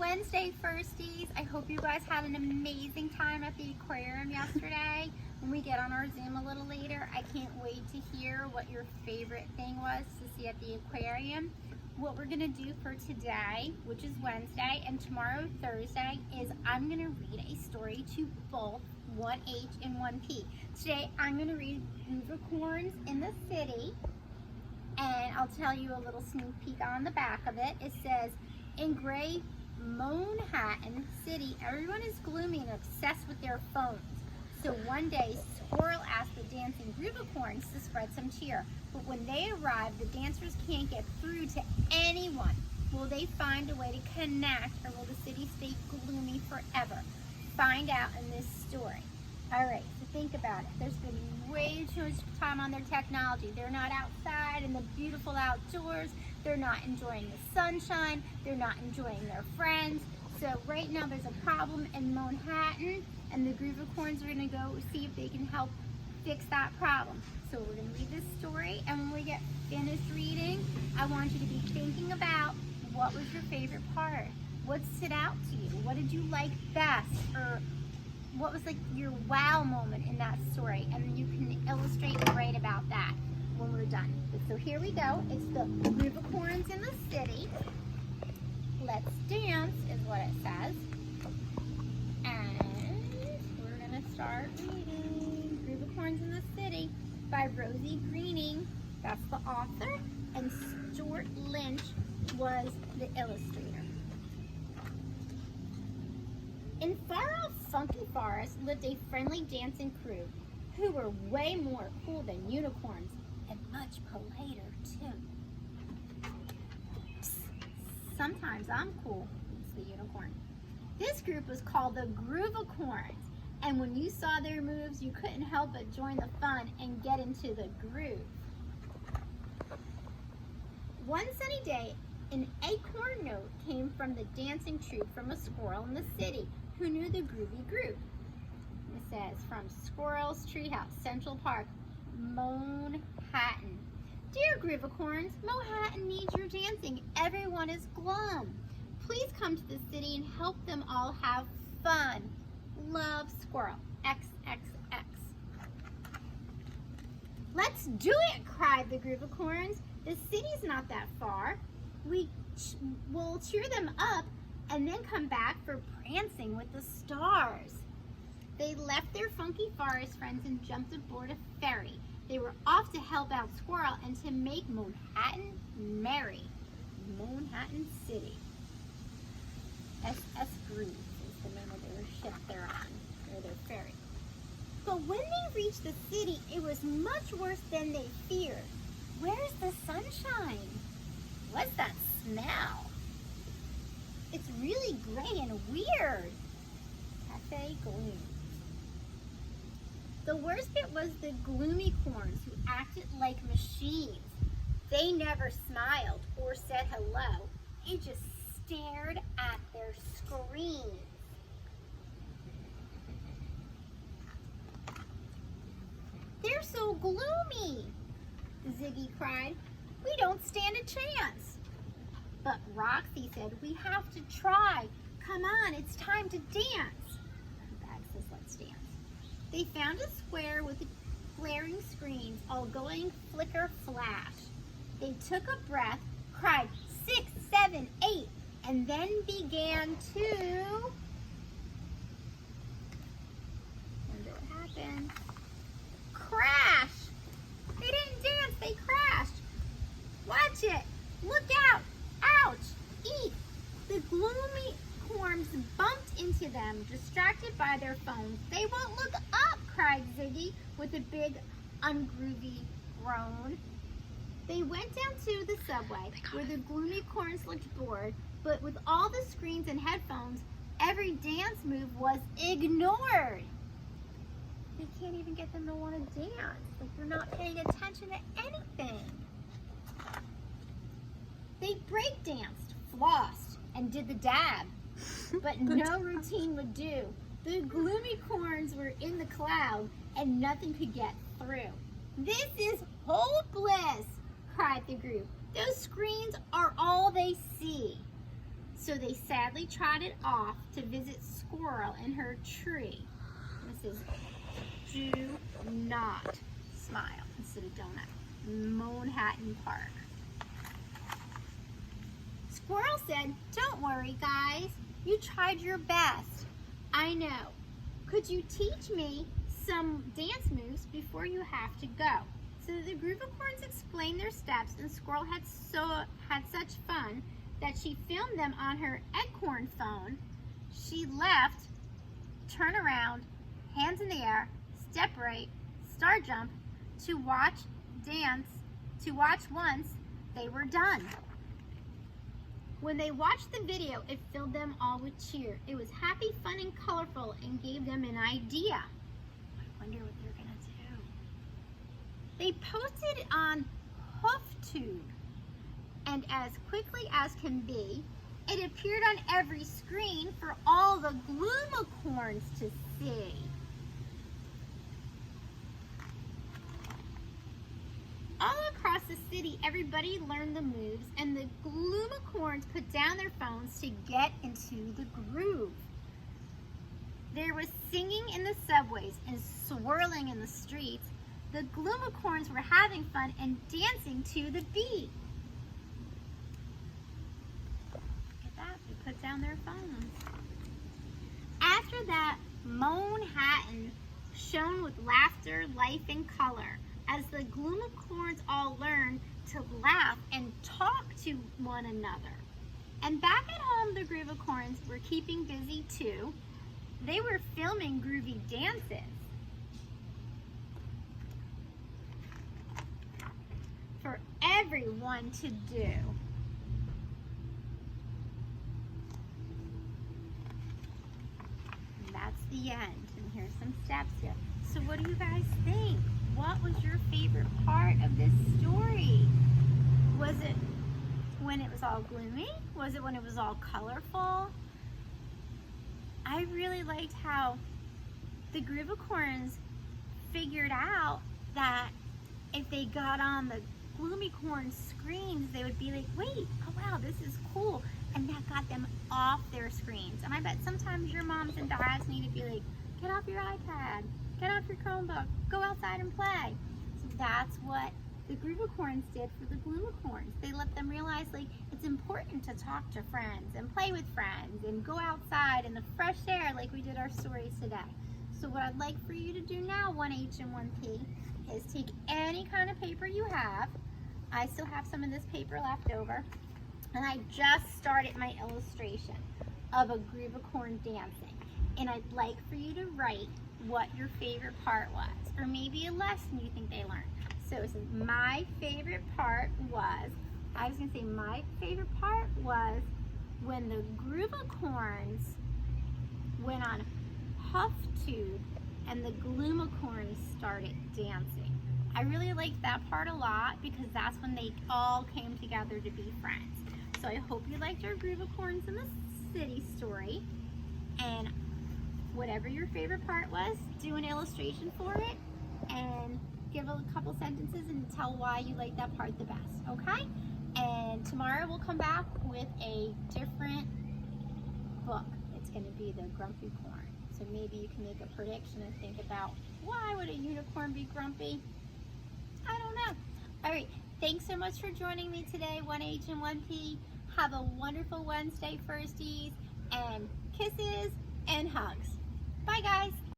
Wednesday, firsties. I hope you guys had an amazing time at the aquarium yesterday. When we get on our Zoom a little later, I can't wait to hear what your favorite thing was to see at the aquarium. What we're gonna do for today, which is Wednesday, and tomorrow, Thursday, is I'm gonna read a story to both 1H and 1P. Today, I'm gonna read Unicorns in the City, and I'll tell you a little sneak peek on the back of it. It says, in gray Manhattan City, everyone is gloomy and obsessed with their phones. So one day, Squirrel asked the dancing Unicorns to spread some cheer. But when they arrive, the dancers can't get through to anyone. Will they find a way to connect, or will the city stay gloomy forever? Find out in this story. All right, so think about it. There's been way too much time on their technology. They're not outside in the beautiful outdoors. They're not enjoying the sunshine. They're not enjoying their friends. So right now there's a problem in Manhattan, and the Unicorns are gonna go see if they can help fix that problem. So we're gonna read this story, and when we get finished reading, I want you to be thinking about what was your favorite part? What stood out to you? What did you like best? Or what was like your wow moment in that story? And then you can illustrate and write about that when we're done. So here we go. It's the Unicorns in the City. Let's dance is what it says. And we're gonna start reading Unicorns in the City by Rosie Greening. That's the author. And Stuart Lynch was the illustrator. In far-off funky forest lived a friendly dancing crew who were way more cool than unicorns and much politer too. Psst, sometimes I'm cool, it's the unicorn. This group was called the Groovicorns, and when you saw their moves, you couldn't help but join the fun and get into the groove. One sunny day, an acorn note came from the dancing troupe from a squirrel in the city who knew the groovy group. It says, from Squirrel's Treehouse, Central Park, Manhattan. Dear Groovicorns, Manhattan needs your dancing. Everyone is glum. Please come to the city and help them all have fun. Love, Squirrel. XXX. Let's do it, cried the Groovicorns. The city's not that far. We'll cheer them up and then come back for prancing with the stars. They left their funky forest friends and jumped aboard a ferry. They were off to help out Squirrel and to make Manhattan merry. Manhattan City. SS Groove is the name of their ship they're on, or their ferry. But when they reached the city, it was much worse than they feared. Where's the sunshine? What's that smell? It's really gray and weird. Cafe gloom. The worst bit was the Gloomicorns, who acted like machines. They never smiled or said hello. They just stared at their screens. They're so gloomy, Ziggy cried. We don't stand a chance. But Roxy said, we have to try. Come on, it's time to dance. Bag says, let's dance. They found a square with flaring screens, all going flicker flash. They took a breath, cried 6, 7, 8, and then began to... Wonder what happened. Crash! They didn't dance, they crashed. Watch it. Look out. Ouch! Eek! The Gloomicorns bumped into them, distracted by their phones. They won't look up, cried Ziggy with a big, ungroovy groan. They went down to the subway, where the Gloomicorns looked bored, but with all the screens and headphones, every dance move was ignored. They can't even get them to want to dance. Like they're not paying attention to anything. They breakdanced, flossed, and did the dab, but no routine would do. The Gloomicorns were in the cloud, and nothing could get through. This is hopeless, cried the group. Those screens are all they see. So they sadly trotted off to visit Squirrel in her tree. This is do not smile instead of donut. Manhattan Park. Squirrel said, "Don't worry, guys. You tried your best. I know. Could you teach me some dance moves before you have to go?" So the group of corns explained their steps, and Squirrel had such fun that she filmed them on her acorn phone. She left, turn around, hands in the air, step right, star jump, to watch once they were done. When they watched the video, it filled them all with cheer. It was happy, fun, and colorful, and gave them an idea. I wonder what they're gonna do. They posted it on HoofTube, and as quickly as can be, it appeared on every screen for all the Gloomicorns to see. All across the city, everybody learned the moves, and the Gloomicorns put down their phones to get into the groove. There was singing in the subways and swirling in the streets. The Gloomicorns were having fun and dancing to the beat. Look at that, they put down their phones. After that, Manhattan shone with laughter, life, and color, as the Gloomicorns all learned to laugh and talk to one another. And back at home, the Groovicorns were keeping busy too. They were filming groovy dances for everyone to do. And that's the end. And here's some steps here. So what do you guys think? What was your favorite part of this story? Was it when it was all gloomy? Was it when it was all colorful? I really liked how the Groovicorns figured out that if they got on the Gloomicorn screens, they would be like, wait, oh wow, this is cool. And that got them off their screens. And I bet sometimes your moms and dads need to be like, get off your iPad, get off your Chromebook, go outside and play. So that's what the Groovicorns did for the Gloomicorns. They let them realize, like, it's important to talk to friends and play with friends and go outside in the fresh air like we did our stories today. So what I'd like for you to do now, 1H and 1P, is take any kind of paper you have. I still have some of this paper left over. And I just started my illustration of a Groovicorn dancing. And I'd like for you to write what your favorite part was, or maybe a lesson you think they learned. So it says, my favorite part was, I was going to say my favorite part was when the Groovicorns went on HuffTube and the Gloomicorns started dancing. I really liked that part a lot because that's when they all came together to be friends. So I hope you liked our Groovicorns in the City story. And whatever your favorite part was, do an illustration for it and give a couple sentences and tell why you like that part the best, okay? And tomorrow we'll come back with a different book. It's going to be the Grumpy Corn. So maybe you can make a prediction and think about, why would a unicorn be grumpy? I don't know. All right, thanks so much for joining me today, 1H and 1P. Have a wonderful Wednesday, firsties, and kisses and hugs. Bye, guys.